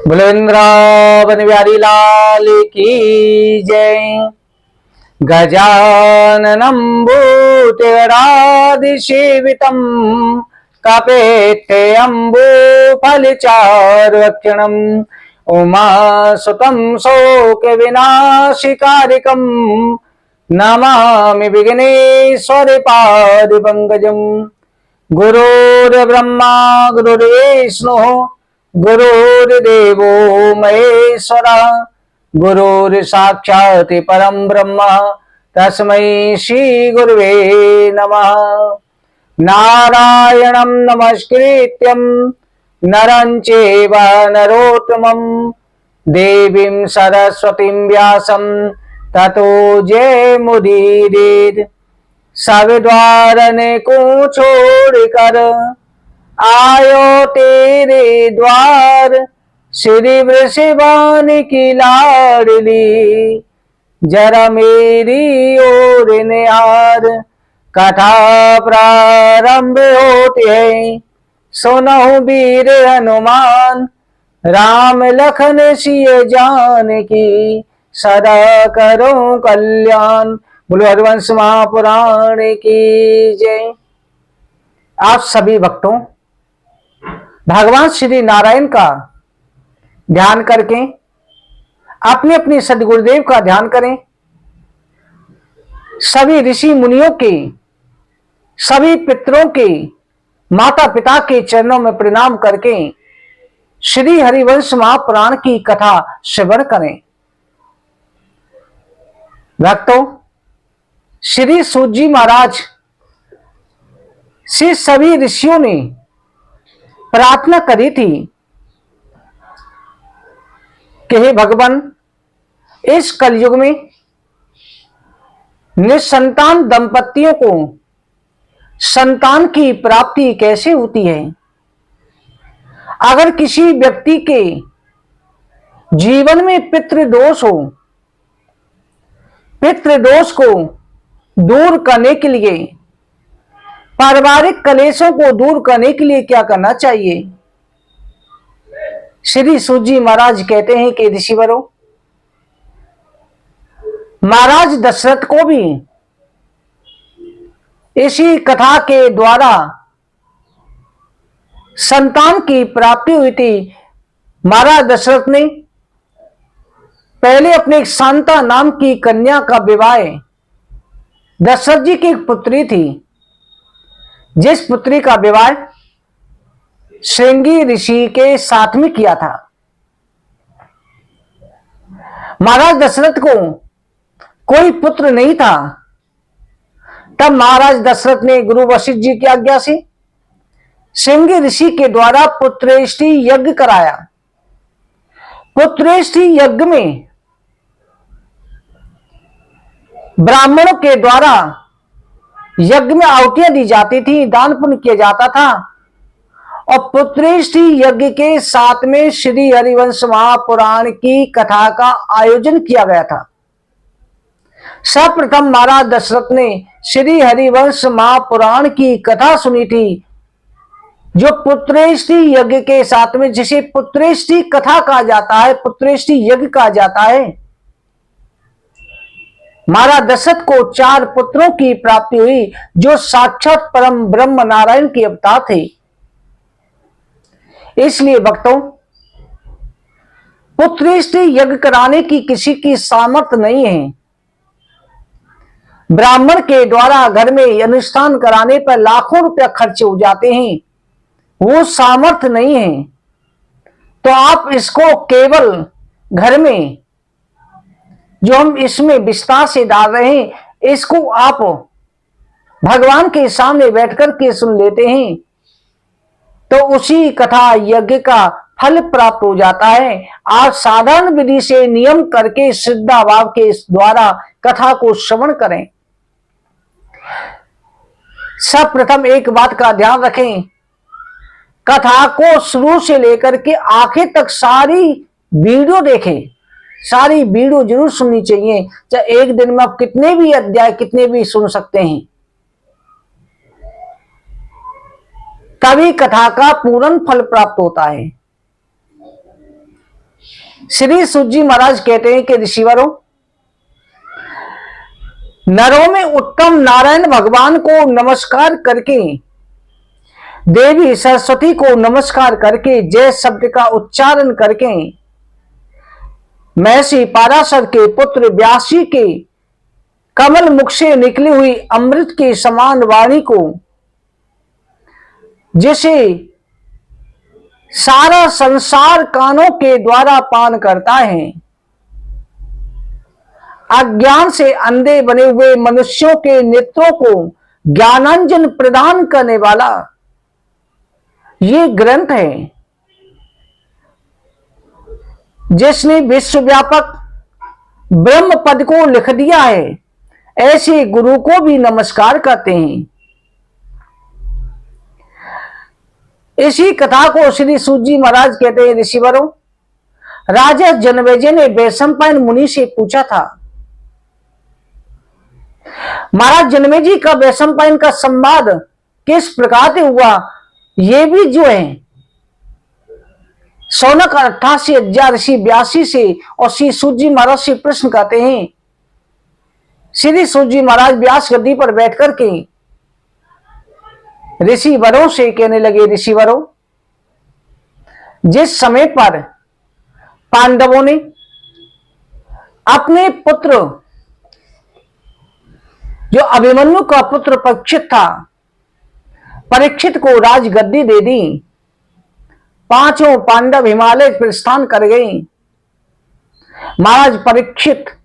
बोलो वृंदावन बिहारी लाल की जय। गजाननं भूतगणाधिसेवितं कपेट्टम्बुफलचारुभक्षणम् उमासुतं शोकविनाशकारिकं नमामि विघ्नेश्वरपादपङ्कजम्। गुरुर्ब्रह्मा गुरुर्विष्णुः गुरुर्देवो महेश्वरः गुरुर्साक्षात् परं ब्रह्म तस्मै श्री गुरुवे नमः। नारायणं नमस्कृत्यं नरं चैव नरोत्तमं देवीं सरस्वतीं व्यासं ततो जयमुदीरयेत्। सब द्वारने को छोड़कर आयो तेरे द्वार, श्री वृषभानु की लाडली जरा मेरी ओर निहार। कथा प्रारंभ होती है सुनो वीर हनुमान, राम लखन सिय जानकी सदा करो कल्याण। बोलो हरिवंश महापुराण की जय। आप सभी भक्तों भगवान श्री नारायण का ध्यान करके अपने अपने सदगुरुदेव का ध्यान करें। सभी ऋषि मुनियों के, सभी पितरों के, माता पिता के चरणों में प्रणाम करके श्री हरिवंश महापुराण की कथा श्रवण करें। भक्तों, श्री सूत जी महाराज से सभी ऋषियों ने प्रार्थना करी थी कि हे भगवान, इस कलयुग में निसंतान दंपतियों को संतान की प्राप्ति कैसे होती है। अगर किसी व्यक्ति के जीवन में पितृदोष हो, पितृदोष को दूर करने के लिए, पारिवारिक कलेशों को दूर करने के लिए क्या करना चाहिए। श्री सूत जी महाराज कहते हैं कि ऋषिवरों, महाराज दशरथ को भी इसी कथा के द्वारा संतान की प्राप्ति हुई थी। महाराज दशरथ ने पहले अपने शांता नाम की कन्या का विवाह दशरथ जी की एक पुत्री थी, जिस पुत्री का विवाह श्रृंगी ऋषि के साथ में किया था। महाराज दशरथ को कोई पुत्र नहीं था। तब महाराज दशरथ ने गुरु वशिष्ठ जी की आज्ञा से श्रृंगी ऋषि के द्वारा पुत्रेष्टि यज्ञ कराया। पुत्रेष्टि यज्ञ में ब्राह्मणों के द्वारा यज्ञ में आहुतियां दी जाती थी, दान पुण्य किया जाता था। और पुत्रेष्टि यज्ञ के साथ में श्री हरिवंश महापुराण की कथा का आयोजन किया गया था। सर्वप्रथम महाराज दशरथ ने श्री हरिवंश महापुराण की कथा सुनी थी, जो पुत्रेष्टि यज्ञ के साथ में, जिसे पुत्रेष्टि कथा कहा जाता है, पुत्रेष्टि यज्ञ कहा जाता है। महाराज दशरथ को 4 पुत्रों की प्राप्ति हुई, जो साक्षात परम ब्रह्म नारायण के अवतार थे। इसलिए भक्तों, पुत्रेष्टि यज्ञ कराने की किसी की सामर्थ्य नहीं है। ब्राह्मण के द्वारा घर में अनुष्ठान कराने पर लाखों रुपया खर्च हो जाते हैं, वो सामर्थ्य नहीं है। तो आप इसको केवल घर में, जो हम इसमें विस्तार से डाल रहे हैं, इसको आप भगवान के सामने बैठकर के सुन लेते हैं, तो उसी कथा यज्ञ का फल प्राप्त हो जाता है। आप साधारण विधि से नियम करके श्रद्धा भाव के द्वारा कथा को श्रवण करें। सब प्रथम एक बात का ध्यान रखें, कथा को शुरू से लेकर के आखिर तक सारी वीडियो देखें। सारी वीडियो जरूर सुननी चाहिए, चाहे एक दिन में आप कितने भी अध्याय, कितने भी सुन सकते हैं। तभी कथा का पूर्ण फल प्राप्त होता है। श्री सूत जी महाराज कहते हैं कि ऋषिवरों, नरों में उत्तम नारायण भगवान को नमस्कार करके, देवी सरस्वती को नमस्कार करके, जय शब्द का उच्चारण करके, महर्षि पाराशर के पुत्र व्यासी के कमल मुख से निकली हुई अमृत की समान वाणी को, जिसे सारा संसार कानों के द्वारा पान करता है, अज्ञान से अंधे बने हुए मनुष्यों के नेत्रों को ज्ञानांजन प्रदान करने वाला ये ग्रंथ है, जिसने विश्वव्यापक ब्रह्म पद को लिख दिया है, ऐसे गुरु को भी नमस्कार करते हैं। इसी कथा को श्री सूत जी महाराज कहते हैं, ऋषिवरों, राजा जनमेजय ने वैशंपायन मुनि से पूछा था। महाराज जनमेजय का वैशंपायन का संवाद किस प्रकार से हुआ, ये भी जो है सौनक 88,000 ऋषि व्यासी से और श्री सूत जी महाराज से प्रश्न करते हैं। श्री सूत जी महाराज व्यास गद्दी पर बैठ करके ऋषिवरों से कहने लगे, ऋषिवरों, जिस समय पर पांडवों ने अपने पुत्र, जो अभिमन्यु का पुत्र परीक्षित था, परीक्षित को राजगद्दी दे दी, पांचों पांडव हिमालय प्रस्थान कर गए। महाराज परीक्षित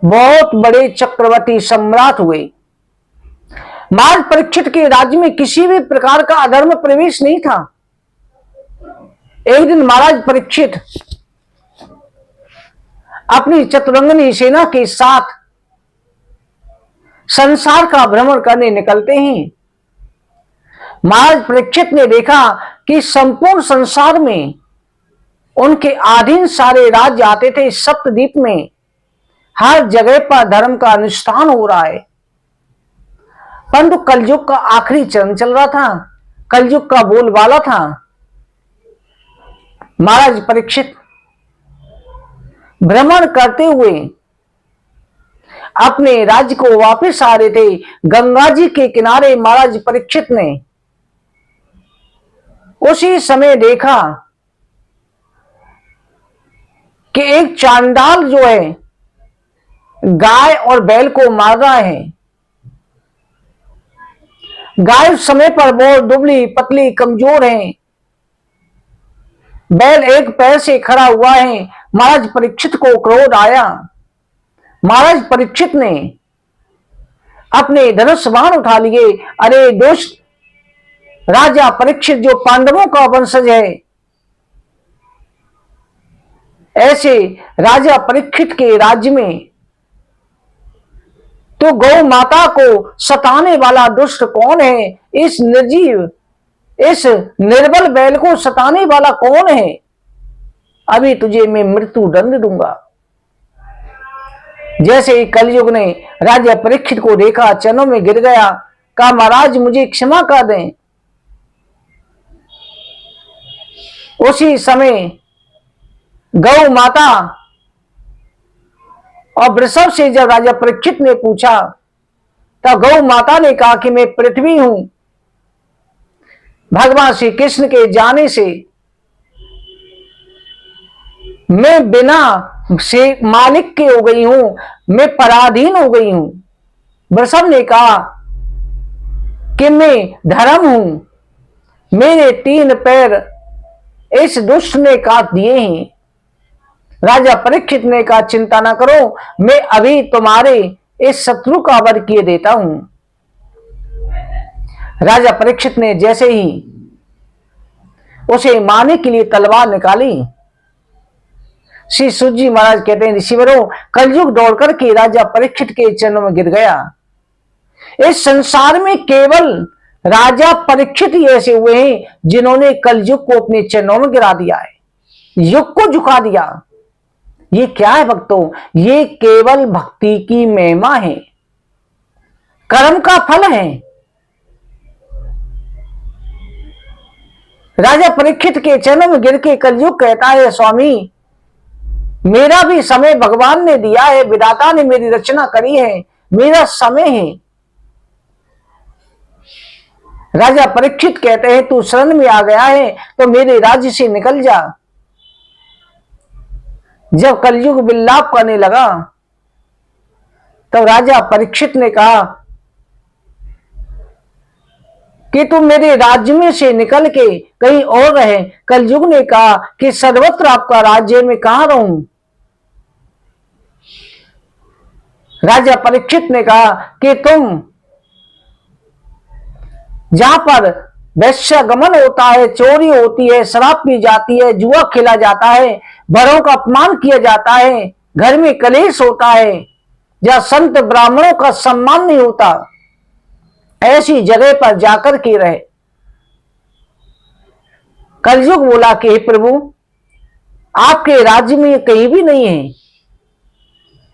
बहुत बड़े चक्रवर्ती सम्राट हुए। महाराज परीक्षित के राज्य में किसी भी प्रकार का अधर्म प्रवेश नहीं था। एक दिन महाराज परीक्षित अपनी चतुरंगनी सेना के साथ संसार का भ्रमण करने निकलते हैं। महाराज परीक्षित ने देखा कि संपूर्ण संसार में उनके अधीन सारे राज्य आते थे। सप्तद्वीप में हर जगह पर धर्म का अनुष्ठान हो रहा है, परंतु कलयुग का आखिरी चरण चल रहा था, कलयुग का बोलबाला था। महाराज परीक्षित भ्रमण करते हुए अपने राज्य को वापस आ रहे थे। गंगा जी के किनारे महाराज परीक्षित ने उसी समय देखा कि एक चांडाल जो है गाय और बैल को मार रहा है। गाय उस समय पर बहुत दुबली पतली कमजोर है, बैल एक पैर से खड़ा हुआ है। महाराज परीक्षित को क्रोध आया। महाराज परीक्षित ने अपने धनुष बाण उठा लिए। अरे दुष्ट राजा परीक्षित, जो पांडवों का वंशज है, ऐसे राजा परीक्षित के राज्य में तो गौ माता को सताने वाला दुष्ट कौन है? इस निर्जीव, इस निर्बल बैल को सताने वाला कौन है? अभी तुझे मैं मृत्यु दंड दूंगा। जैसे ही कलयुग ने राजा परीक्षित को देखा, चरणों में गिर गया, कहा महाराज मुझे क्षमा कर दें। उसी समय गौ माता और वृषभ से जब राजा परीक्षित ने पूछा, तब गौ माता ने कहा कि मैं पृथ्वी हूं। भगवान श्री कृष्ण के जाने से मैं बिना से मालिक के हो गई हूं, मैं पराधीन हो गई हूं। वृषभ ने कहा कि मैं धर्म हूं, मेरे 3 पैर इस दुष्ट ने काट दिए हैं। राजा परीक्षित ने कहा चिंता ना करो, मैं अभी तुम्हारे इस शत्रु का वध किए देता हूं। राजा परीक्षित ने जैसे ही उसे मारने के लिए तलवार निकाली, श्री सूत जी महाराज कहते हैं ऋषिवरों, कलयुग दौड़ करके राजा परीक्षित के चरणों में गिर गया। इस संसार में केवल राजा परीक्षित ही ऐसे हुए हैं जिन्होंने कलयुग को अपने चरणों में गिरा दिया है, युग को झुका दिया। ये क्या है भक्तों? ये केवल भक्ति की महिमा है, कर्म का फल है। राजा परीक्षित के चरणों में गिर के कलयुग कहता है स्वामी मेरा भी समय भगवान ने दिया है, विधाता ने मेरी रचना करी है, मेरा समय है। राजा परीक्षित कहते हैं तू शरण में आ गया है तो मेरे राज्य से निकल जा। जब कलयुग विलाप करने लगा तब राजा परीक्षित ने कहा कि तुम मेरे राज्य में से निकल के कहीं और रहे। कलयुग ने कहा कि सर्वत्र आपका राज्य, में कहां रहूं। राजा परीक्षित ने कहा कि तुम जहां पर वैश्यागमन होता है, चोरी होती है, शराब पी जाती है, जुआ खेला जाता है, बड़ों का अपमान किया जाता है, घर में कलेश होता है, जहां संत ब्राह्मणों का सम्मान नहीं होता, ऐसी जगह पर जाकर के रहे। कलयुग बोला कि हे प्रभु, आपके राज्य में कहीं भी नहीं है,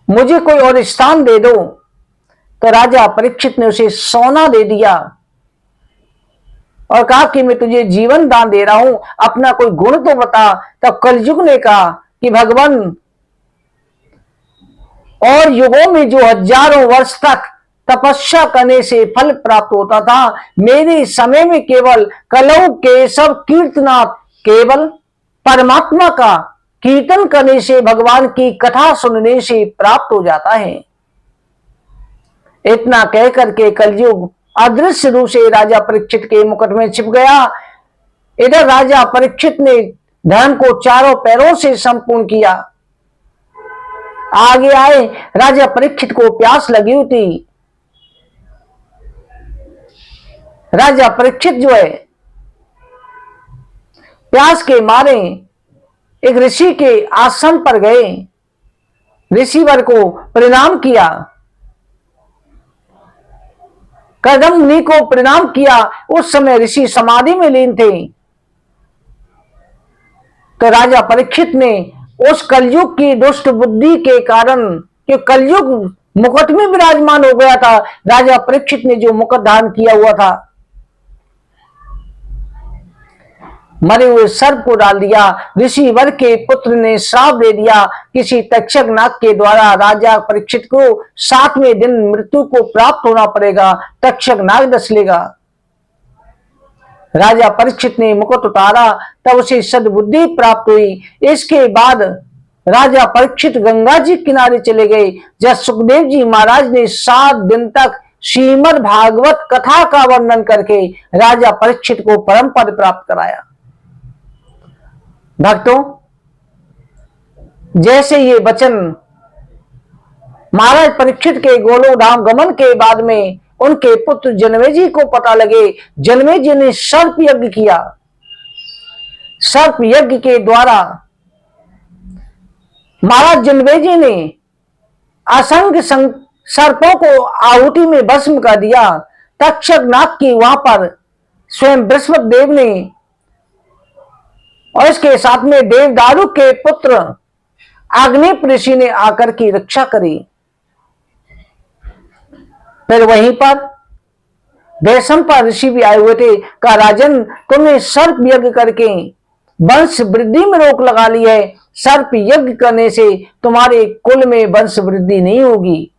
मुझे कोई और स्थान दे दो। तो राजा परीक्षित ने उसे सोना दे दिया और कहा कि मैं तुझे जीवन दान दे रहा हूं, अपना कोई गुण तो बता। तब कलयुग ने कहा कि भगवान, और युगों में जो हजारों वर्ष तक तपस्या करने से फल प्राप्त होता था, मेरे समय में केवल कलौ केशव कीर्तनाथ, केवल परमात्मा का कीर्तन करने से, भगवान की कथा सुनने से प्राप्त हो जाता है। इतना कह करके कलयुग अदृश्य रूप से राजा परीक्षित के मुकुट में छिप गया। इधर राजा परीक्षित ने धर्म को चारों पैरों से संपूर्ण किया। आगे आए, राजा परीक्षित को प्यास लगी हुई थी। राजा परीक्षित जो है प्यास के मारे एक ऋषि के आश्रम पर गए, ऋषिवर को प्रणाम किया, कदम मुनि को प्रणाम किया। उस समय ऋषि समाधि में लीन थे। तो राजा परीक्षित ने उस कलयुग की दुष्ट बुद्धि के कारण, कि कलयुग मुकुट में विराजमान हो गया था, राजा परीक्षित ने जो मुकुट धारण किया हुआ था, मरे हुए सर्प को डाल दिया। ऋषि वर के पुत्र ने श्राप दे दिया, किसी तक्षक नाग के द्वारा राजा परीक्षित को 7वें दिन मृत्यु को प्राप्त होना पड़ेगा, तक्षक नाग डस लेगा। राजा परीक्षित ने मुकुट उतारा, तब उसे सद्बुद्धि प्राप्त हुई। इसके बाद राजा परीक्षित गंगा जी किनारे चले गए, जब सुखदेव जी महाराज ने 7 दिन तक श्रीमद् भागवत कथा का वर्णन करके राजा परीक्षित को परम पद प्राप्त कराया। भक्तों, जैसे ये वचन महाराज परीक्षित के गोलोक धाम गमन के बाद में उनके पुत्र जन्मेजय को पता लगे, जन्मेजय ने सर्प यज्ञ किया। सर्प यज्ञ के द्वारा महाराज जन्मेजय ने असंख्य सर्पों को आहुति में भस्म कर दिया। तक्षक नाग की वहां पर स्वयं बृहस्पति देव ने और इसके साथ में देवदारू के पुत्र अग्निप ऋषि ने आकर की रक्षा करी। फिर वहीं पर वैशंपा ऋषि भी आए हुए थे। कहा राजन, तुमने सर्प यज्ञ करके वंश वृद्धि में रोक लगा ली है। सर्प यज्ञ करने से तुम्हारे कुल में वंश वृद्धि नहीं होगी,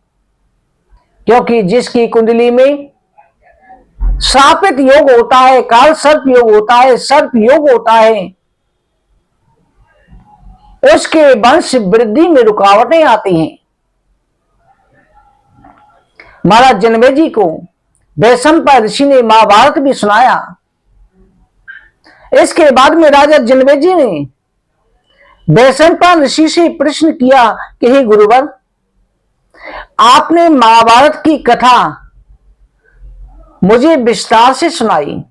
क्योंकि जिसकी कुंडली में श्रापित योग होता है, काल सर्प योग होता है, सर्प योग होता है, उसके वंश वृद्धि में रुकावटें आती हैं। महाराज जन्मेजय को वैशंपा ऋषि ने महाभारत भी सुनाया। इसके बाद में राजा जन्मेजय ने वैशंपा ऋषि से प्रश्न किया कि हे गुरुवर, आपने महाभारत की कथा मुझे विस्तार से सुनाई,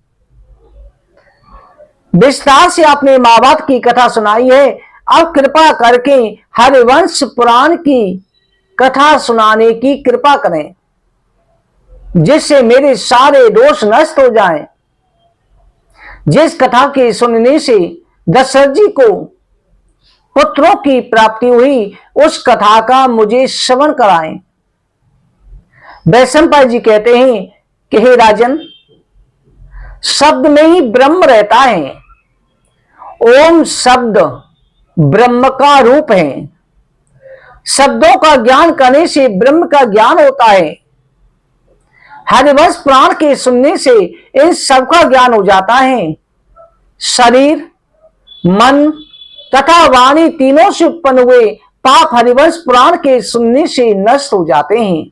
विस्तार से आपने महाभारत की कथा सुनाई है, अब कृपा करके हरिवंश पुराण की कथा सुनाने की कृपा करें, जिससे मेरे सारे दोष नष्ट हो जाएं। जिस कथा के सुनने से दशरथ जी को पुत्रों की प्राप्ति हुई, उस कथा का मुझे श्रवण कराएं। वैशंपायन जी कहते हैं कि हे राजन, शब्द में ही ब्रह्म रहता है। ओम शब्द ब्रह्म का रूप है। शब्दों का ज्ञान करने से ब्रह्म का ज्ञान होता है। हरिवंश पुराण के सुनने से इन सब का ज्ञान हो जाता है। शरीर, मन तथा वाणी तीनों से उत्पन्न हुए पाप हरिवंश पुराण के सुनने से नष्ट हो जाते हैं।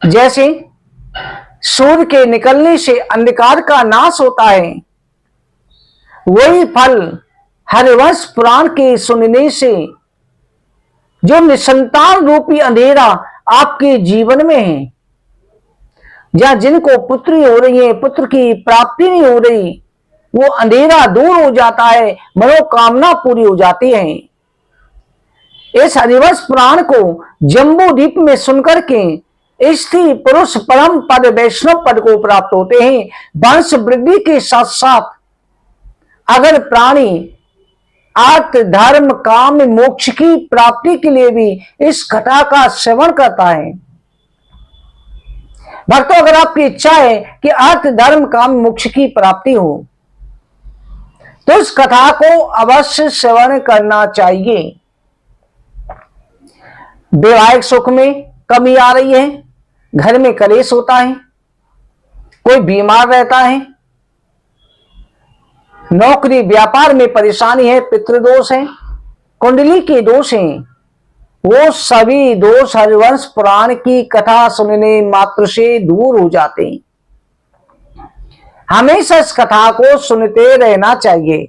जैसे सूर्य के निकलने से अंधकार का नाश होता है, वही फल हरिवंश पुराण के सुनने से जो निसंतान रूपी अंधेरा आपके जीवन में है, या जिनको पुत्री हो रही है, पुत्र की प्राप्ति नहीं हो रही, वो अंधेरा दूर हो जाता है, मनोकामना पूरी हो जाती है। इस हरिवंश पुराण को जम्बू द्वीप में सुनकर के स्त्री पुरुष परम पद वैष्णव पद को प्राप्त होते हैं। वंश वृद्धि के साथ साथ अगर प्राणी अर्थ धर्म काम मोक्ष की प्राप्ति के लिए भी इस कथा का श्रवण करता है। भक्तों, अगर आपकी इच्छा है कि अर्थ धर्म काम मोक्ष की प्राप्ति हो तो इस कथा को अवश्य श्रवण करना चाहिए। वैवाहिक सुख में कमी आ रही है, घर में कलेश होता है, कोई बीमार रहता है, नौकरी व्यापार में परेशानी है, पितृदोष है, कुंडली के दोष हैं, वो सभी दोष हरिवंश पुराण की कथा सुनने मात्र से दूर हो जाते हैं। हमेशा इस कथा को सुनते रहना चाहिए।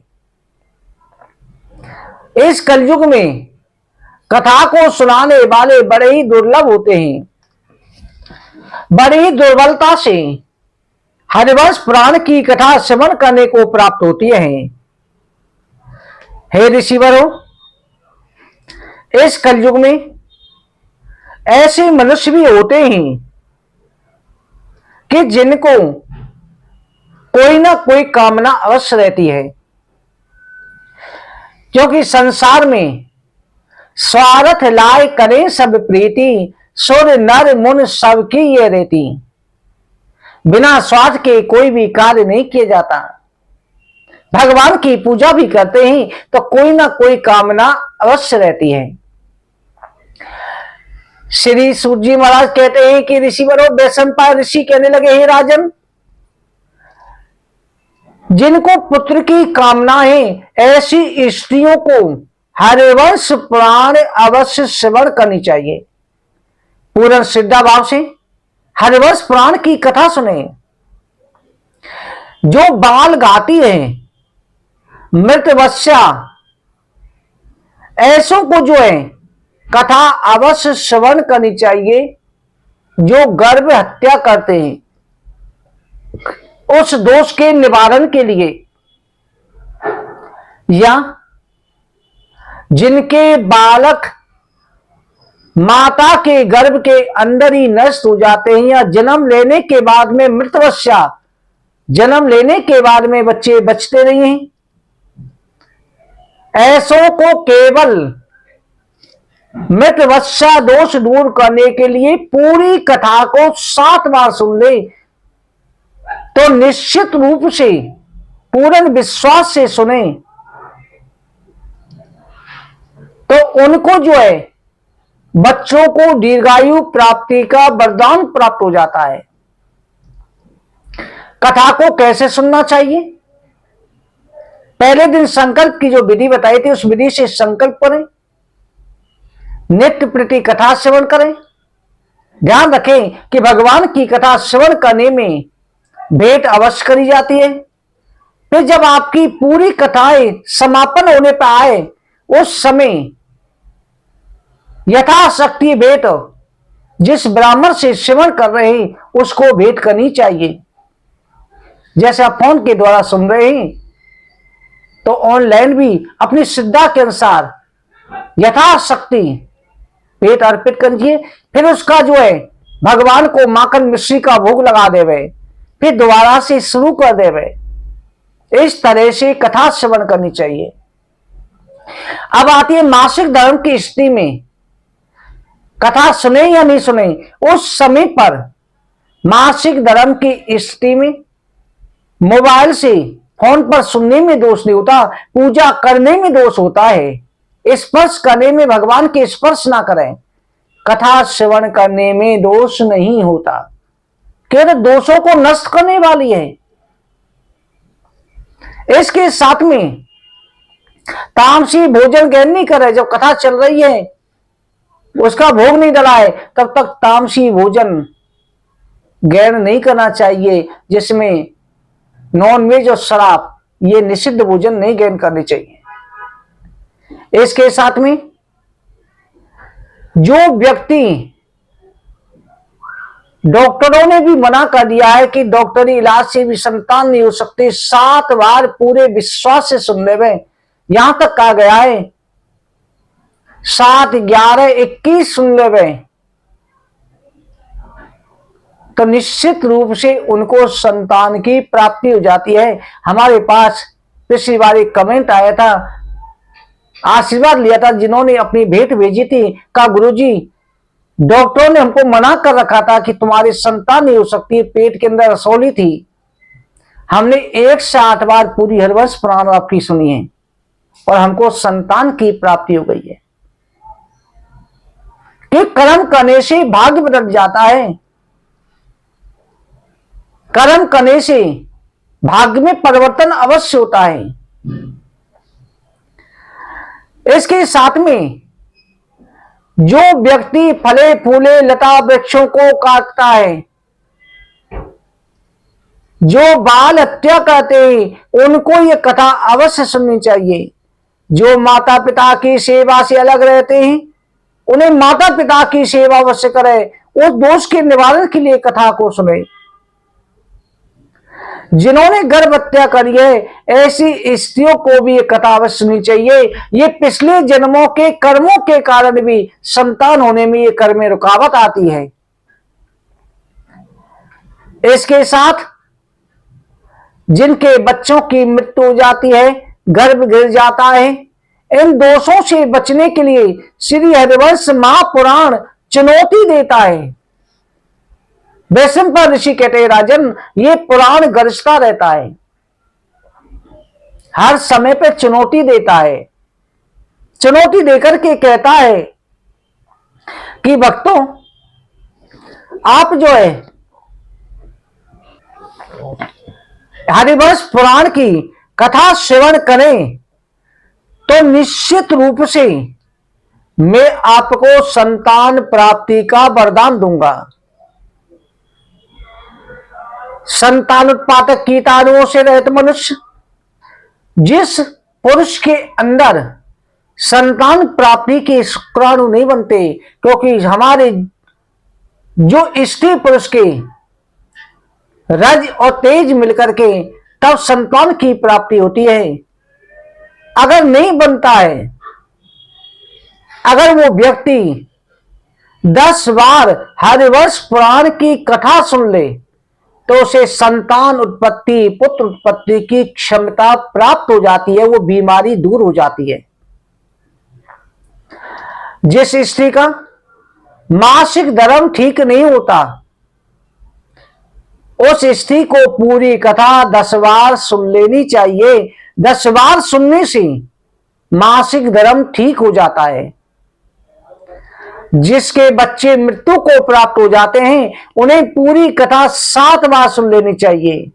इस कलयुग में कथा को सुनाने वाले बड़े ही दुर्लभ होते हैं। बड़ी ही दुर्बलता से हरिवंश पुराण की कथा श्रवण करने को प्राप्त होती है। हे ऋषिवरों, इस कलयुग में ऐसे मनुष्य भी होते हैं कि जिनको कोई ना कोई कामना अवश्य रहती है, क्योंकि संसार में स्वार्थ लाए करें सब प्रीति, सुर नर मुन सबकी ये रहती। बिना स्वार्थ के कोई भी कार्य नहीं किया जाता। भगवान की पूजा भी करते हैं तो कोई ना कोई कामना अवश्य रहती है। श्री सूत जी महाराज कहते हैं कि ऋषिवरों, वैशंपायन ऋषि कहने लगे, हे राजन, जिनको पुत्र की कामना है ऐसी स्त्रियों को हरिवंश पुराण अवश्य श्रवण करनी चाहिए। पूर्ण श्रद्धा भाव से हरिवंश पुराण की कथा सुने। जो बाल गाती है मृतवस्या, ऐसों को जो है कथा अवश्य श्रवण करनी चाहिए। जो गर्भ हत्या करते हैं उस दोष के निवारण के लिए, या जिनके बालक माता के गर्भ के अंदर ही नष्ट हो जाते हैं, या जन्म लेने के बाद में मृतवस्या, जन्म लेने के बाद में बच्चे बचते नहीं हैं, ऐसों को केवल मृतवस्या दोष दूर करने के लिए पूरी कथा को 7 बार सुन ले तो निश्चित रूप से पूर्ण विश्वास से सुने तो उनको जो है बच्चों को दीर्घायु प्राप्ति का वरदान प्राप्त हो जाता है। कथा को कैसे सुनना चाहिए? पहले दिन संकल्प की जो विधि बताई थी उस विधि से संकल्प करें, नित्य प्रति कथा श्रवण करें। ध्यान रखें कि भगवान की कथा श्रवण करने में भेंट अवश्य करी जाती है। फिर जब आपकी पूरी कथाएं समापन होने पर आए उस समय यथाशक्ति भेंट जिस ब्राह्मण से श्रवण कर रहे हैं उसको भेंट करनी चाहिए। जैसे आप फोन के द्वारा सुन रहे हैं तो ऑनलाइन भी अपनी श्रद्धा के अनुसार यथाशक्ति भेंट अर्पित करिए। फिर उसका जो है भगवान को माखन मिश्री का भोग लगा देवे, फिर दोबारा से शुरू कर देवे। इस तरह से कथा श्रवण करनी चाहिए। अब आती है मासिक धर्म की स्थिति में कथा सुने या नहीं सुने, उस समय पर मासिक धर्म की स्थिति में मोबाइल से फोन पर सुनने में दोष नहीं होता, पूजा करने में दोष होता है। स्पर्श करने में भगवान के स्पर्श ना करें। कथा श्रवण करने में दोष नहीं होता, केवल दोषों को नष्ट करने वाली है। इसके साथ में तामसी भोजन ग्रहण नहीं करे। जब कथा चल रही है, उसका भोग नहीं डला है, तब तक तामसी भोजन ग्रहण नहीं करना चाहिए, जिसमें नॉनवेज और शराब, ये निषिद्ध भोजन नहीं ग्रहण करनी चाहिए। इसके साथ में जो व्यक्ति, डॉक्टरों ने भी मना कर दिया है कि डॉक्टरी इलाज से भी संतान नहीं हो सकती, 7 बार पूरे विश्वास से सुन ले। यहां तक कहा गया है 7, 11, 21 सुन ले, तो निश्चित रूप से उनको संतान की प्राप्ति हो जाती है। हमारे पास पिछली बार एक कमेंट आया था, आशीर्वाद लिया था, जिन्होंने अपनी भेंट भेजी थी, कहा गुरुजी डॉक्टरों ने हमको मना कर रखा था कि तुम्हारी संतान नहीं हो सकती, पेट के अंदर रसौली थी। हमने 1 से 8 बार पूरी हरिवंश पुराण आपकी सुनी है और हमको संतान की प्राप्ति हो गई है। कि कर्म करने से भाग्य बदल जाता है, कर्म करने से भाग्य में परिवर्तन अवश्य होता है। इसके साथ में जो व्यक्ति फले फूले लता वृक्षों को काटता है, जो बाल हत्या करते हैं, उनको यह कथा अवश्य सुननी चाहिए। जो माता पिता की सेवा से अलग रहते हैं, उन्हें माता पिता की सेवा अवश्य करें, उस दोष के निवारण के लिए कथा को सुने। जिन्होंने गर्भ हत्या करी है, ऐसी स्त्रियों को भी ये कथा अवश्य सुननी चाहिए। ये पिछले जन्मों के कर्मों के कारण भी संतान होने में ये कर्म में रुकावट आती है। इसके साथ जिनके बच्चों की मृत्यु हो जाती है, गर्भ गिर जाता है, इन दोषों से बचने के लिए श्री हरिवंश महापुराण चुनौती देता है। वैशंपायन ऋषि कहते हैं राजन, ये पुराण गरजता रहता है, हर समय पे चुनौती देता है। चुनौती देकर के कहता है कि भक्तों, आप जो है हरिवंश पुराण की कथा श्रवण करें तो निश्चित रूप से मैं आपको संतान प्राप्ति का वरदान दूंगा। संतान उत्पादक कीटाणुओं से रहित मनुष्य, जिस पुरुष के अंदर संतान प्राप्ति के शुक्राणु नहीं बनते, क्योंकि हमारे जो स्त्री पुरुष के रज और तेज मिलकर के तब संतान की प्राप्ति होती है। अगर नहीं बनता है, अगर वो व्यक्ति 10 बार हरिवंश पुराण की कथा सुन ले तो उसे संतान उत्पत्ति, पुत्र उत्पत्ति की क्षमता प्राप्त हो जाती है, वो बीमारी दूर हो जाती है। जिस स्त्री का मासिक धर्म ठीक नहीं होता, उस स्त्री को पूरी कथा 10 बार सुन लेनी चाहिए। 10 बार सुनने से मासिक धर्म ठीक हो जाता है। जिसके बच्चे मृत्यु को प्राप्त हो जाते हैं, उन्हें पूरी कथा 7 बार सुन लेनी चाहिए।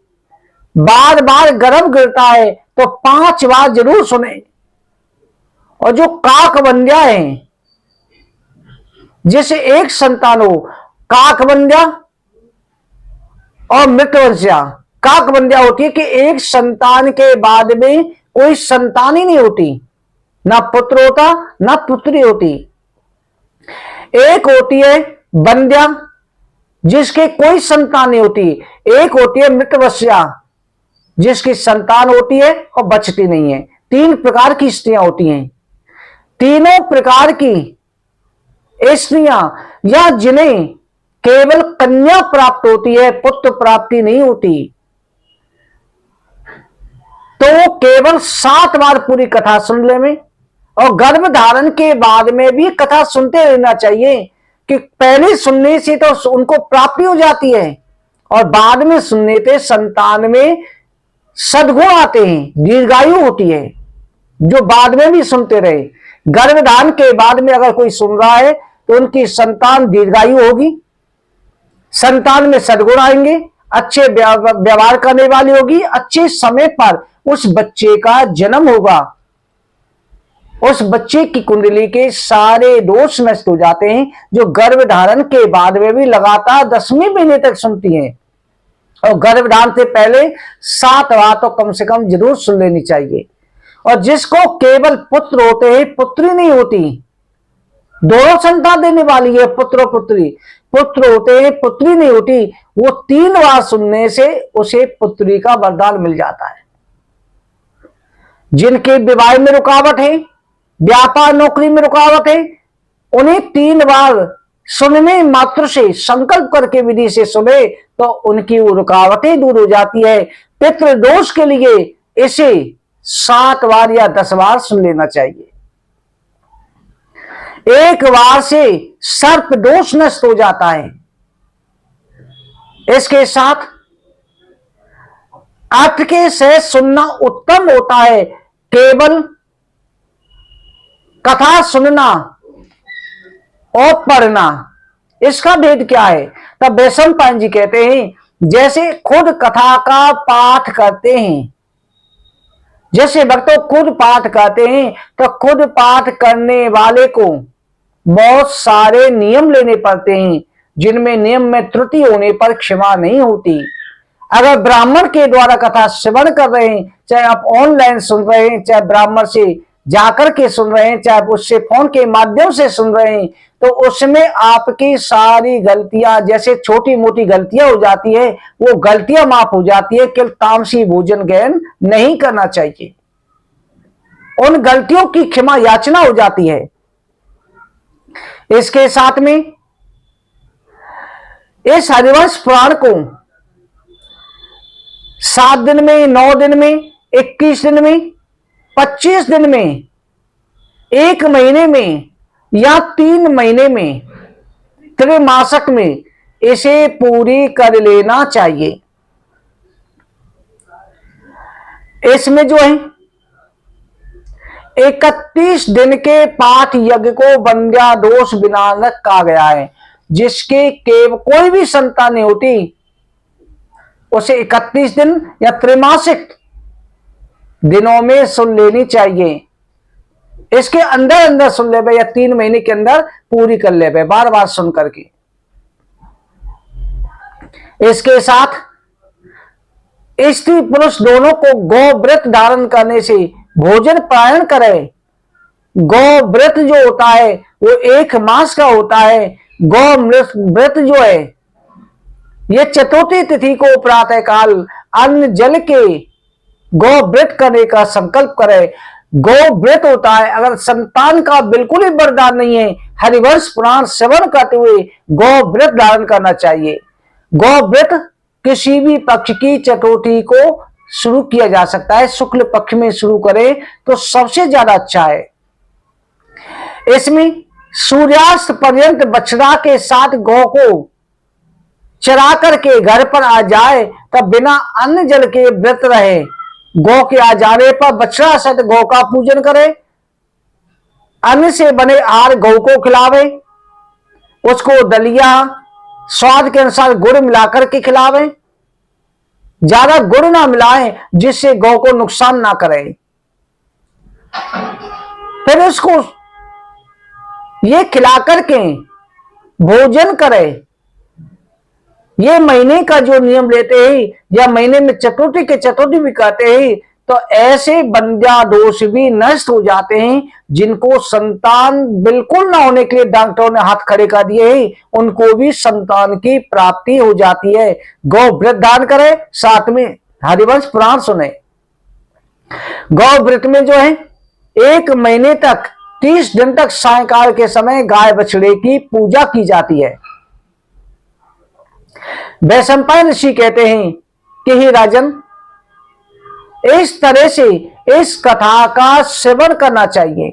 बार बार गर्भ गिरता है तो 5 बार जरूर सुने। और जो काकबंध्या है, जैसे एक संतान हो, काकबंध्या और मृतवंश्या। काकबंध्या होती है कि एक संतान के बाद में कोई संतान ही नहीं होती, ना पुत्र होता ना पुत्री होती। एक होती है बंध्या, जिसके कोई संतान नहीं होती। एक होती है मृतवंश्या, जिसकी संतान होती है और बचती नहीं है। 3 प्रकार की स्त्रियां होती हैं। तीनों प्रकार की स्त्रियां या जिन्हें केवल कन्या प्राप्त होती है, पुत्र प्राप्ति नहीं होती, तो वो केवल 7 बार पूरी कथा सुन ले में। और गर्भ धारण के बाद में भी कथा सुनते रहना चाहिए, कि पहले सुनने से तो उनको प्राप्ति हो जाती है और बाद में सुनने से संतान में सद्गुण आते हैं, दीर्घायु होती है, जो बाद में भी सुनते रहे। गर्भधारण के बाद में अगर कोई सुन रहा है तो उनकी संतान दीर्घायु होगी, संतान में सद्गुण आएंगे, अच्छे व्यवहार करने वाली होगी, अच्छे समय पर उस बच्चे का जन्म होगा, उस बच्चे की कुंडली के सारे दोष नष्ट हो जाते हैं, जो गर्भधारण के बाद में भी लगातार 10वें महीने तक सुनती हैं। और गर्भधारण से पहले 7 बार तो कम से कम जरूर सुन लेनी चाहिए। और जिसको केवल पुत्र होते हैं, पुत्री नहीं होती, दोनों संतान देने वाली है, पुत्र और पुत्री, पुत्र होते हैं पुत्री नहीं होती, वो 3 बार सुनने से उसे पुत्री का वरदान मिल जाता है। जिनके विवाह में रुकावट है, व्यापार नौकरी में रुकावट है, उन्हें 3 बार सुनने मात्र से, संकल्प करके विधि से सुने तो उनकी वो रुकावटें दूर हो जाती है। पितृदोष के लिए इसे 7 बार या 10 बार सुन लेना चाहिए। एक बार से सर्प दोष नष्ट हो जाता है। इसके साथ अर्थ के से सुनना उत्तम होता है। केवल कथा सुनना और पढ़ना, इसका भेद क्या है? तब वैशंपायन जी कहते हैं, जैसे खुद कथा का पाठ करते हैं, जैसे भक्तों खुद पाठ करते हैं, तो खुद पाठ करने वाले को बहुत सारे नियम लेने पड़ते हैं, जिनमें नियम में त्रुटि होने पर क्षमा नहीं होती। अगर ब्राह्मण के द्वारा कथा श्रवण कर रहे हैं, चाहे आप ऑनलाइन सुन रहे हैं, चाहे ब्राह्मण से जाकर के सुन रहे हैं, चाहे उससे फोन के माध्यम से सुन रहे हैं, तो उसमें आपकी सारी गलतियां, जैसे छोटी मोटी गलतियां हो जाती है, वो गलतियां माफ हो जाती है। केवल तामसी भोजन ग्रहण नहीं करना चाहिए, उन गलतियों की क्षमा याचना हो जाती है। इसके साथ में इस हरिवंश पुराण को 7 दिन में, 9 दिन में, 21 दिन में, 25 दिन में, 1 महीने में या 3 महीने में, त्रैमासिक में इसे पूरी कर लेना चाहिए। इसमें जो है 31 दिन के पाठ यज्ञ को बंध्या दोष विनाशक कहा गया है। जिसके केवल कोई भी संतान नहीं होती, उसे 31 दिन या त्रैमासिक दिनों में सुन लेनी चाहिए। इसके अंदर अंदर सुन ले या 3 महीने के अंदर पूरी कर ले, बार बार सुन करके। इसके साथ स्त्री पुरुष दोनों को गौ व्रत धारण करने से भोजन पारण करे। गौ व्रत जो होता है वो 1 मास का होता है। गौ व्रत जो है ये चतुर्थी तिथि को प्रातः काल अन्न जल के गौ व्रत करने का संकल्प करे। गौ व्रत होता है, अगर संतान का बिल्कुल ही वरदान नहीं है, हरिवंश पुराण श्रवण करते हुए गौ व्रत धारण करना चाहिए। गौ व्रत किसी भी पक्ष की चतुर्थी को शुरू किया जा सकता है, शुक्ल पक्ष में शुरू करें तो सबसे ज्यादा अच्छा है। इसमें सूर्यास्त पर्यंत बछड़ा के साथ गौ को चरा करके घर पर आ जाए, तब बिना अन्न जल के व्रत रहे। गौ के आ जाने पर बछड़ा सहित गौ का पूजन करे, अन्न से बने आहार गौ को खिलावे, उसको दलिया स्वाद के अनुसार गुड़ मिलाकर के खिलावे। ज्यादा गुड़ ना मिलाएं जिससे गौ को नुकसान ना करे। फिर उसको ये खिला करके भोजन करे। ये महीने का जो नियम लेते हैं या महीने में चतुर्थी के चतुर्थी भी कहते हैं, तो ऐसे बंध्या दोष भी नष्ट हो जाते हैं। जिनको संतान बिल्कुल ना होने के लिए डॉक्टरों ने हाथ खड़े कर दिए हैं, उनको भी संतान की प्राप्ति हो जाती है। गौ व्रत दान करे, साथ में हरिवंश पुराण सुने। गौ व्रत में जो है 1 महीने तक 30 दिन तक सायंकाल के समय गाय बछड़े की पूजा की जाती है। वैशंपायन ऋषि कहते हैं कि हे राजन, इस तरह से इस कथा का सेवन करना चाहिए।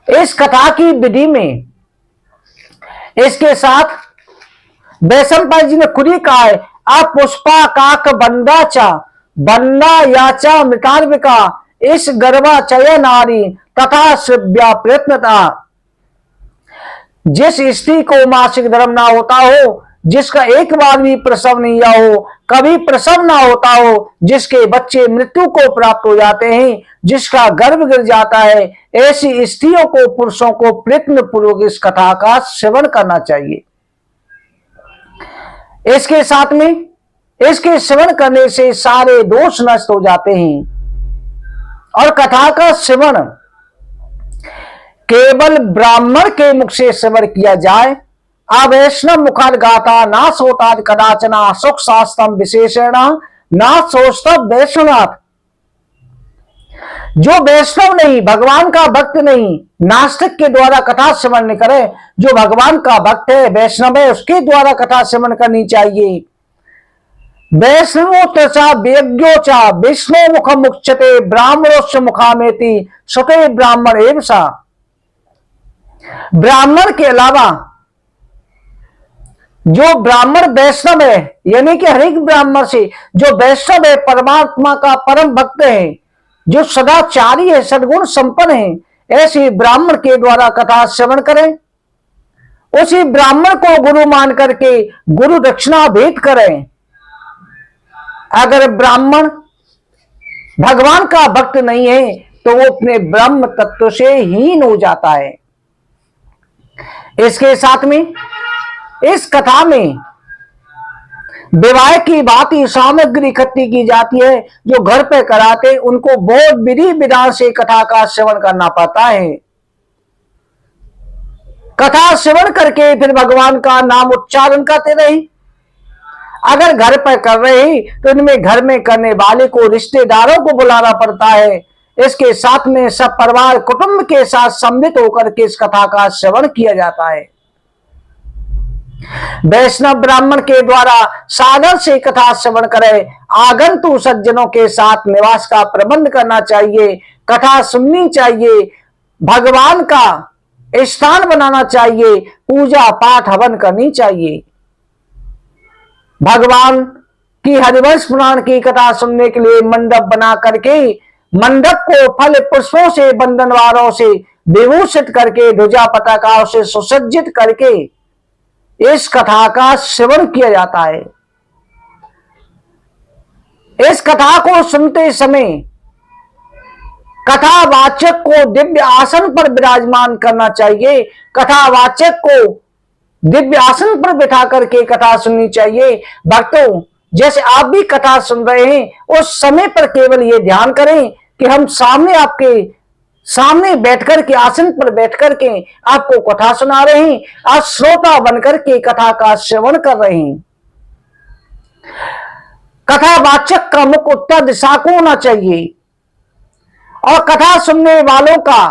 इस कथा की विधि में इसके साथ वैशंपायन जी ने खुद ही कहा है, पुष्पा काक बंदा चा बंदा याचा मृतार्विका इस गर्भाचय नारी तथा श्रव्या प्रयत्नता। जिस स्त्री को मासिक धर्म ना होता हो, जिसका एक बार भी प्रसव नहीं हुआ हो, कभी प्रसव ना होता हो, जिसके बच्चे मृत्यु को प्राप्त हो जाते हैं, जिसका गर्भ गिर जाता है, ऐसी स्त्रियों को, पुरुषों को प्रयत्न पूर्वक इस कथा का श्रवण करना चाहिए। इसके साथ में इसके श्रवण करने से सारे दोष नष्ट हो जाते हैं। और कथा का श्रवण केवल ब्राह्मण के मुख से श्रवण किया जाए। अवैष्णव मुखाद गाता ना सोता कदाचना सुख शास्त्रम विशेषण ना सोचता वैष्णवनाथ। जो वैष्णव नहीं, भगवान का भक्त नहीं, नास्तिक के द्वारा कथा श्रवण नहीं करे, जो भगवान का भक्त है, वैष्णव है, उसके द्वारा कथा श्रवण करनी चाहिए। वैष्णवो तथा वेद्योचा विष्णु मुख मुच्यते ब्राह्मणोच्च मुखामेति सते ब्राह्मण एव सा। ब्राह्मण के अलावा जो ब्राह्मण वैष्णव है, यानी कि हर एक ब्राह्मण से जो वैष्णव है, परमात्मा का परम भक्त है, जो सदाचारी है, सद्गुण संपन्न है, ऐसे ब्राह्मण के द्वारा कथा श्रवण करें। उसी ब्राह्मण को गुरु मान करके गुरु दक्षिणा भेंट करें। अगर ब्राह्मण भगवान का भक्त नहीं है तो वो अपने ब्रह्म तत्व से हीन हो जाता है। इसके साथ में इस कथा में विवाह की बात ही सामग्री इकट्ठी की जाती है। जो घर पे कराते उनको बहुत विधि विधान से कथा का श्रवण करना पड़ता है। कथा श्रवण करके फिर भगवान का नाम उच्चारण करते रहे। अगर घर पर कर रहे हैं तो इनमें घर में करने वाले को रिश्तेदारों को बुलाना पड़ता है। इसके साथ में सब परिवार कुटुंब के साथ सम्मिलित होकर के इस कथा का श्रवण किया जाता है। वैष्णव ब्राह्मण के द्वारा सादर से कथा श्रवण करे। आगंतुक सज्जनों के साथ निवास का प्रबंध करना चाहिए, कथा सुननी चाहिए, भगवान का स्थान बनाना चाहिए, पूजा पाठ हवन करनी चाहिए। भगवान की हरिवंश पुराण की कथा सुनने के लिए मंडप बना करके मंडप को फल पुष्पों से, बंधनवारों से विभूषित करके, ध्वजा पताकाओं से सुसज्जित करके इस कथा का श्रवण किया जाता है। इस कथा को सुनते समय कथावाचक को दिव्य आसन पर विराजमान करना चाहिए। कथावाचक को दिव्य आसन पर बिठा करके कथा सुननी चाहिए। भक्तों, जैसे आप भी कथा सुन रहे हैं उस समय पर केवल ये ध्यान करें कि हम सामने आपके सामने बैठकर के, आसन पर बैठकर के आपको कथा सुना रहे हैं, आप श्रोता बनकर के कथा का श्रवण कर रहे हैं। कथावाचक का मुख उत्तर दिशा को होना चाहिए और कथा सुनने वालों का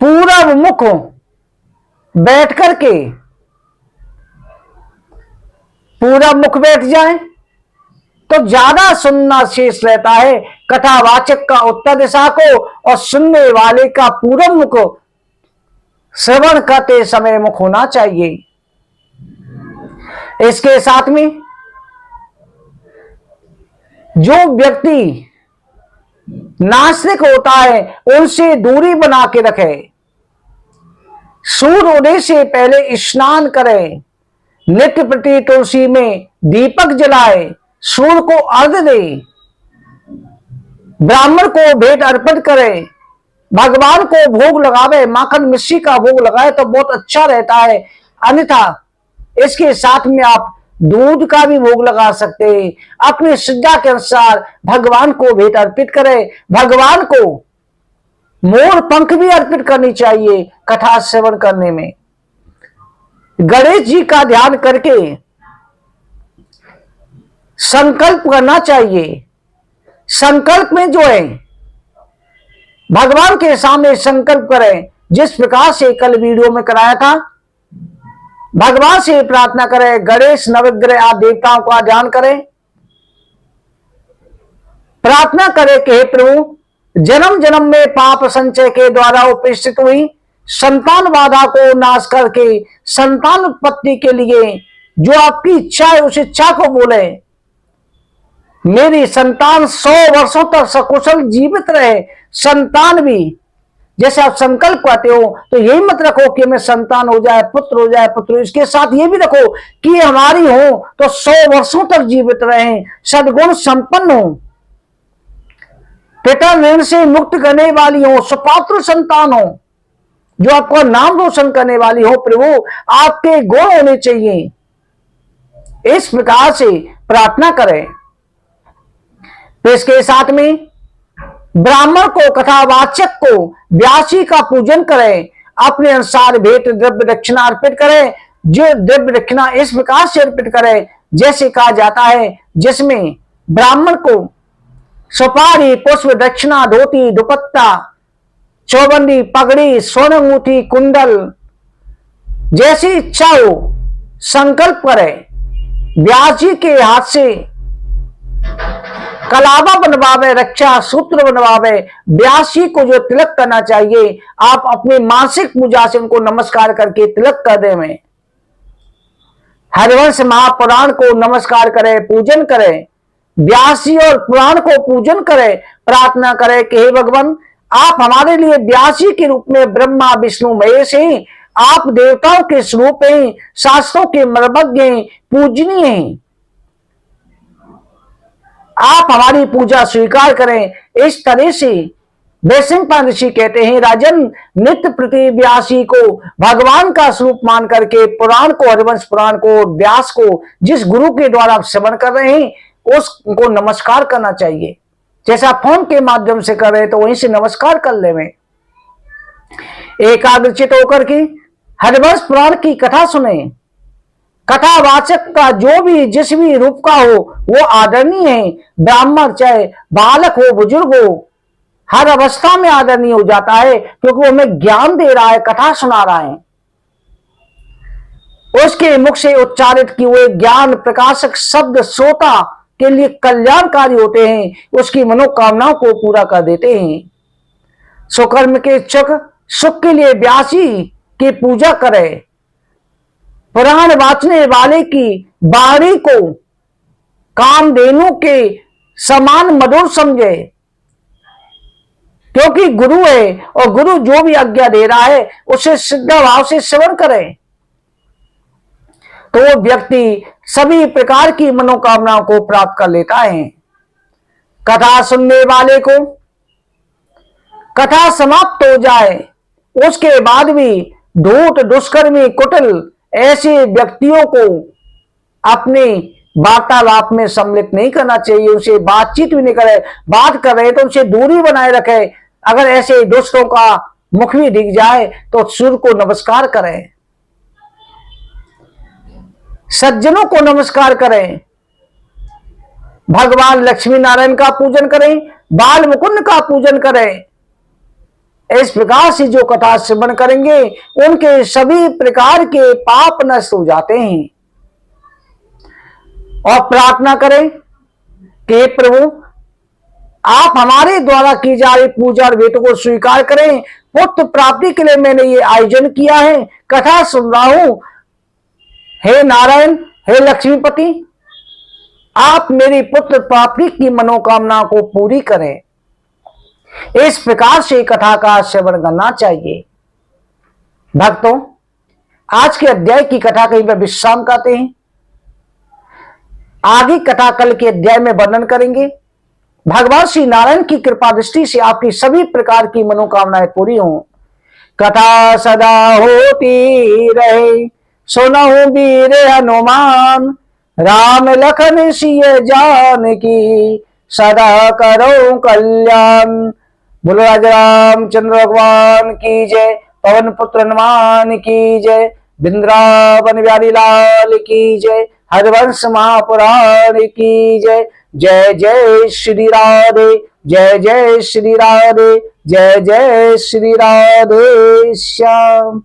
पूर्व मुख बैठ करके पूरा मुख बैठ जाए तो ज्यादा सुनना शेष रहता है। कथावाचक का उत्तर दिशा को और सुनने वाले का पूर्व मुख श्रवण करते समय मुख होना चाहिए। इसके साथ में जो व्यक्ति नास्तिक होता है उनसे दूरी बना के रखे। सूर्य उदय से पहले स्नान करें, नित्य प्रति तुलसी में दीपक जलाए, सूर्य को अर्घ्य दे, ब्राह्मण को भेंट अर्पित करे, भगवान को भोग लगावे, माखन मिश्री का भोग लगाए तो बहुत अच्छा रहता है। अन्यथा इसके साथ में आप दूध का भी भोग लगा सकते हैं। अपनी श्रद्धा के अनुसार भगवान को भेंट अर्पित करें। भगवान को मोर पंख भी अर्पित करनी चाहिए कथा श्रवण करने में। गणेश जी का ध्यान करके संकल्प करना चाहिए। संकल्प में जो है भगवान के सामने संकल्प करें, जिस प्रकार से कल वीडियो में कराया था। भगवान से प्रार्थना करें, गणेश नवग्रह आदि देवताओं का ध्यान करें, प्रार्थना करें कि हे प्रभु, जन्म जन्म में पाप संचय के द्वारा उपस्थित हुई संतान बाधा को नाश करके संतान उत्पत्ति के लिए जो आपकी इच्छा है उस इच्छा को बोले। मेरी संतान 100 वर्षों तक सकुशल जीवित रहे। संतान भी जैसे आप संकल्प करते हो तो यही मत रखो कि मैं संतान हो जाए, पुत्र हो जाए, पुत्र, इसके साथ ये भी रखो कि हमारी हो तो 100 वर्षों तक जीवित रहे, सद्गुण संपन्न हो, पिता ऋण से मुक्त करने वाली हो, सुपात्र संतान हो, जो आपका नाम रोशन करने वाली हो। प्रभु आपके गुण होने चाहिए, इस प्रकार से प्रार्थना करें। तो इसके साथ में ब्राह्मण को, कथावाचक को, व्यासी का पूजन करें, अपने अनुसार भेंट द्रव्य दक्षिणा अर्पित करें। जो द्रव्य दक्षिणा इस प्रकार से अर्पित करें जैसे कहा जाता है, जिसमें ब्राह्मण को सुपारी, पुष्प, दक्षिणा, धोती, दुपट्टा, चौबंदी, पगड़ी, स्वर्ण अंगूठी, कुंडल, जैसी इच्छा हो संकल्प करें। व्यास जी के हाथ से कलावा बनवावे, रक्षा सूत्र बनवावे। व्यास जी को जो तिलक करना चाहिए, आप अपने मानसिक पूजा से उनको नमस्कार करके तिलक कर दें। हरिवंश महापुराण को नमस्कार करें, पूजन करें, व्यास जी और पुराण को पूजन करें, प्रार्थना करें कि हे भगवान, आप हमारे लिए व्यास जी के रूप में ब्रह्मा विष्णु महेश हैं, आप देवताओं के स्वरूप हैं, शास्त्रों के मर्मज्ञ हैं, पूजनीय हैं, आप हमारी पूजा स्वीकार करें। इस तरह से वैशंपायन ऋषि कहते हैं, राजन, नित्य प्रति व्यासी को भगवान का स्वरूप मान करके पुराण को, हरिवंश पुराण को, व्यास को, जिस गुरु के द्वारा आप श्रवण कर रहे हैं, उसको नमस्कार करना चाहिए। जैसा फोन के माध्यम से कर रहे हैं तो वहीं से नमस्कार कर ले। एकाग्रचित होकर के हरिवंश पुराण की कथा सुने। कथावाचक का जो भी जिस भी रूप का हो वो आदरणीय है। ब्राह्मण चाहे बालक हो, बुजुर्ग हो, हर अवस्था में आदरणीय हो जाता है, क्योंकि वो हमें ज्ञान दे रहा है, कथा सुना रहा है। उसके मुख से उच्चारित किए हुए ज्ञान प्रकाशक शब्द श्रोता के लिए कल्याणकारी होते हैं, उसकी मनोकामनाओं को पूरा कर देते हैं। सुकर्म के इच्छुक सुख के लिए व्यासी की पूजा करें। पुराण वाचने वाले की वाणी को कामधेनु के समान मधुर समझे, क्योंकि गुरु है और गुरु जो भी आज्ञा दे रहा है उसे श्रद्धा भाव से श्रवण करें, तो वो व्यक्ति सभी प्रकार की मनोकामनाओं को प्राप्त कर लेता है। कथा सुनने वाले को कथा समाप्त हो जाए उसके बाद भी धूर्त, दुष्कर्मी, कुटिल ऐसे व्यक्तियों को अपने वार्तालाप में सम्मिलित नहीं करना चाहिए। उनसे बातचीत भी नहीं करे, बात कर रहे तो उनसे दूरी बनाए रखे। अगर ऐसे दोस्तों का मुख भी दिख जाए तो सूर्य को नमस्कार करें, सज्जनों को नमस्कार करें, भगवान लक्ष्मी नारायण का पूजन करें, बाल मुकुंद का पूजन करें। इस प्रकार से जो कथा श्रवण करेंगे उनके सभी प्रकार के पाप नष्ट हो जाते हैं। और प्रार्थना करें कि प्रभु आप हमारे द्वारा की जा रही पूजा और वेद को स्वीकार करें। पुत्र प्राप्ति के लिए मैंने ये आयोजन किया है, कथा सुन रहा हूं। हे नारायण, हे लक्ष्मीपति, आप मेरी पुत्र प्राप्ति की मनोकामना को पूरी करें। इस प्रकार से कथा का श्रवण करना चाहिए। भक्तों, आज के अध्याय की कथा कहीं पर विश्राम करते हैं। आगे कथा कल के अध्याय में वर्णन करेंगे। भगवान श्री नारायण की कृपा दृष्टि से आपकी सभी प्रकार की मनोकामनाएं पूरी हों। कथा सदा होती रहे, सुनहु वीर हनुमान, राम लखन सिय जानकी, सदा करो कल्याण। बोलो राजा रामचंद्र भगवान की जय, पवन पुत्र हनुमान की जय, वृंदावन बिहारी लाल की जय, हरिवंश महापुराण की जय। जय जय श्री राधे, जय जय श्री राधे, जय जय श्री राधे श्याम।